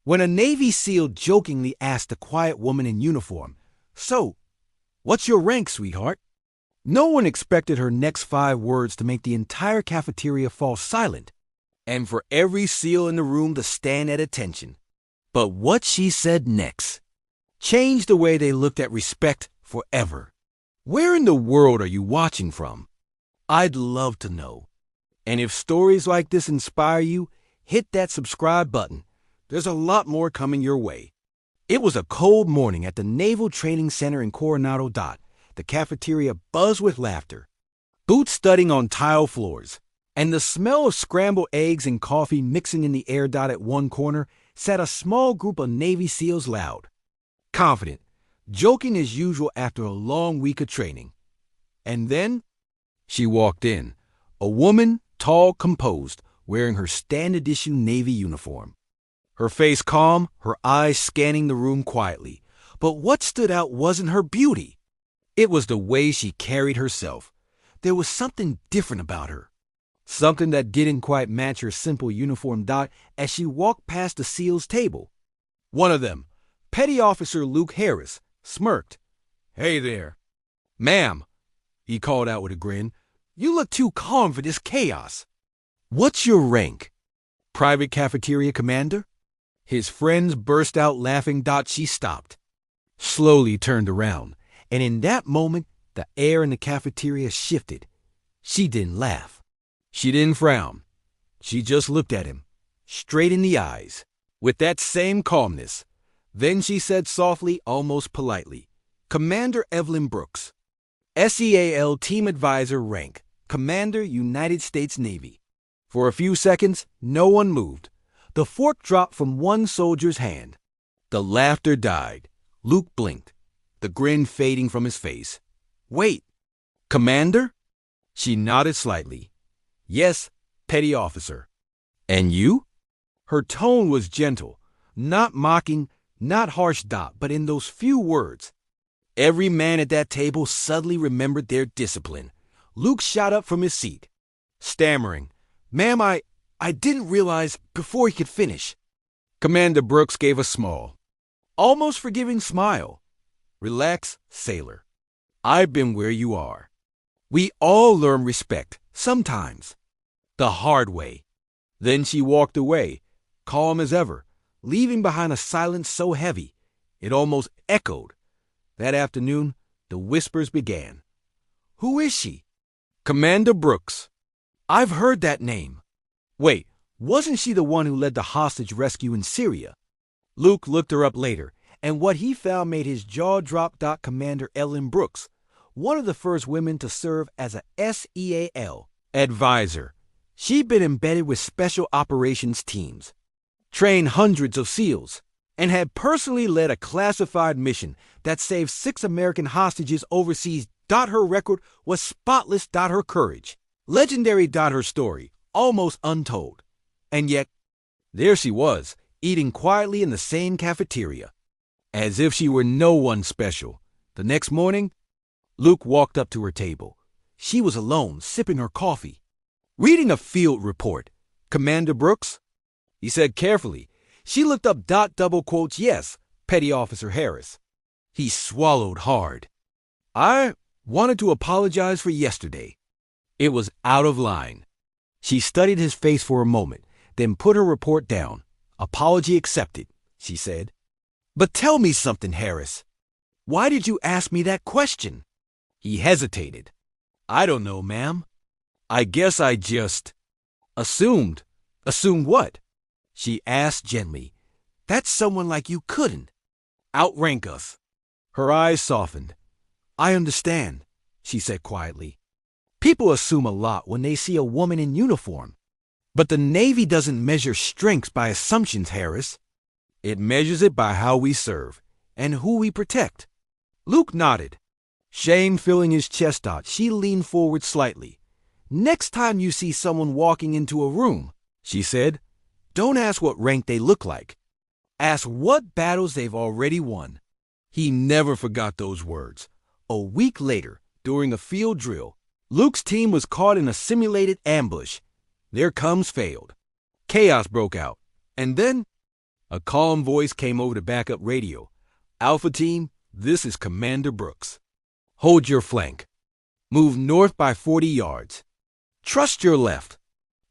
when a Navy SEAL jokingly asked a quiet woman in uniform, "So, what's your rank, sweetheart?" No one expected her next 5 words to make the entire cafeteria fall silent, and for every SEAL in the room to stand at attention. But what she said next changed the way they looked at respect forever. Where in the world are you watching from? I'd love to know. And if stories like this inspire you, hit that subscribe button. There's a lot more coming your way. It was a cold morning at the Naval Training Center in Coronado. The cafeteria buzzed with laughter, boots thudding on tile floors, and the smell of scrambled eggs and coffee mixing in the air. At one corner sat a small group of Navy SEALs, loud, confident, joking as usual after a long week of training. And then she walked in, a woman, tall, composed, wearing her standard issue Navy uniform. Her face calm, her eyes scanning the room quietly. But what stood out wasn't her beauty. It was the way she carried herself. There was something different about her. Something that didn't quite match her simple uniform. As she walked past the SEAL's table, one of them, Petty Officer Luke Harris, smirked. "Hey there, ma'am," he called out with a grin. "You look too calm for this chaos." "What's your rank?" "Private Cafeteria Commander." His friends burst out laughing. She stopped, slowly turned around, and in that moment, the air in the cafeteria shifted. She didn't laugh. She didn't frown. She just looked at him, straight in the eyes, with that same calmness. Then she said softly, almost politely, "Commander Evelyn Brooks, SEAL Team Advisor rank, Commander United States Navy." For a few seconds, no one moved. The fork dropped from one soldier's hand. The laughter died. Luke blinked, the grin fading from his face. "Wait, Commander?" She nodded slightly. "Yes, Petty Officer." "And you?" Her tone was gentle, not mocking, not harsh. But in those few words, every man at that table suddenly remembered their discipline. Luke shot up from his seat, stammering, "Ma'am, I didn't realize," before he could finish. Commander Brooks gave a small, almost forgiving smile. "Relax, sailor. I've been where you are. We all learn respect, sometimes, the hard way." Then she walked away, calm as ever, leaving behind a silence so heavy it almost echoed. That afternoon, the whispers began. "Who is she?" "Commander Brooks." "I've heard that name." "Wait, wasn't she the one who led the hostage rescue in Syria?" Luke looked her up later, and what he found made his jaw drop. Commander Ellen Brooks, one of the first women to serve as a SEAL advisor. She'd been embedded with special operations teams, trained hundreds of SEALs, and had personally led a classified mission that saved 6 American hostages overseas. Her record was spotless. Her courage, legendary. Her story, almost untold. And yet, there she was, eating quietly in the same cafeteria, as if she were no one special. The next morning, Luke walked up to her table. She was alone, sipping her coffee, reading a field report. "Commander Brooks?" he said carefully. She looked up. Double quotes, "Yes, Petty Officer Harris." He swallowed hard. "I wanted to apologize for yesterday." It was out of line. She studied his face for a moment, then put her report down. "Apology accepted," she said. "But tell me something, Harris. Why did you ask me that question?" He hesitated. "I don't know, ma'am. I guess I just assumed." "Assumed what?" She asked gently. "That someone like you couldn't outrank us." Her eyes softened. "I understand," she said quietly. "People assume a lot when they see a woman in uniform. But the Navy doesn't measure strength by assumptions, Harris. It measures it by how we serve and who we protect." Luke nodded, shame filling his chest. She leaned forward slightly. "Next time you see someone walking into a room," she said, "don't ask what rank they look like. Ask what battles they've already won." He never forgot those words. A week later, during a field drill, Luke's team was caught in a simulated ambush. Their comms failed. Chaos broke out. And then A calm voice came over the backup radio. Alpha Team, this is Commander Brooks. Hold your flank. Move north by 40 yards. Trust your left.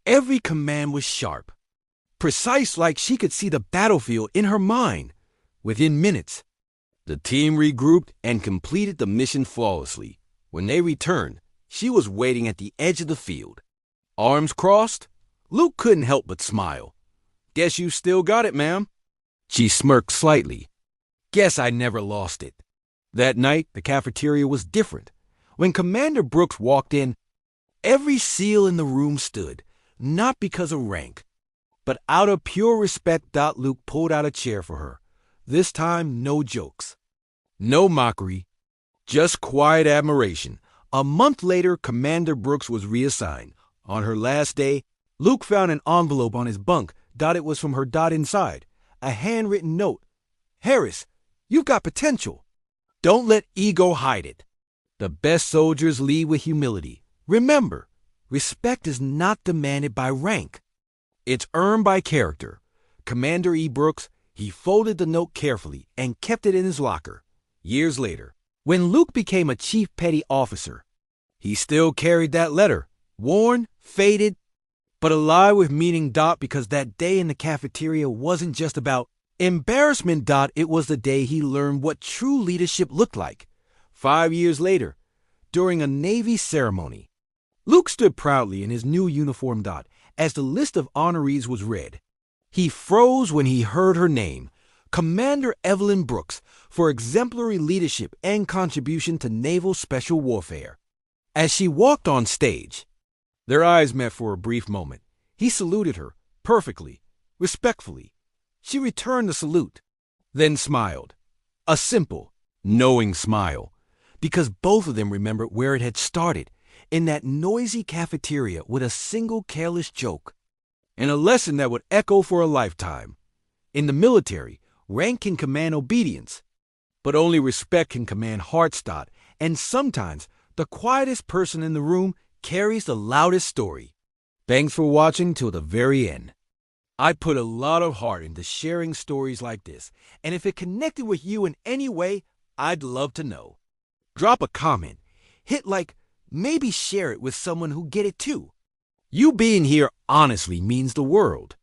Every command was sharp, precise, like she could see the battlefield in her mind. Within minutes, the team regrouped and completed the mission flawlessly. When they returned, she was waiting at the edge of the field. Arms crossed, Luke couldn't help but smile. Guess you still got it, ma'am. She smirked slightly. Guess I never lost it. That night, the cafeteria was different. When Commander Brooks walked in, every SEAL in the room stood, not because of rank, but out of pure respect. Luke pulled out a chair for her. This time, no jokes, no mockery, just quiet admiration. A month later, Commander Brooks was reassigned. On her last day, Luke found an envelope on his bunk. It was from her. Inside, a handwritten note. Harris, you've got potential. Don't let ego hide it. The best soldiers lead with humility. Remember, respect is not demanded by rank. It's earned by character. Commander E. Brooks, he folded the note carefully and kept it in his locker. Years later, when Luke became a chief petty officer, he still carried that letter, worn, faded, but alive with meaning. Because that day in the cafeteria wasn't just about embarrassment. It was the day he learned what true leadership looked like. 5 years later, during a Navy ceremony, Luke stood proudly in his new uniform. As the list of honorees was read, he froze when he heard her name, Commander Evelyn Brooks, for exemplary leadership and contribution to naval special warfare. As she walked on stage, their eyes met for a brief moment. He saluted her, perfectly, respectfully. She returned the salute, then smiled. A simple, knowing smile, because both of them remembered where it had started, in that noisy cafeteria with a single careless joke, and a lesson that would echo for a lifetime. In the military, rank can command obedience, but only respect can command hearts. And sometimes, the quietest person in the room carries the loudest story. Thanks for watching till the very end. I put a lot of heart into sharing stories like this, and if it connected with you in any way, I'd love to know. Drop a comment, hit like, maybe share it with someone who get it too. You being here honestly means the world.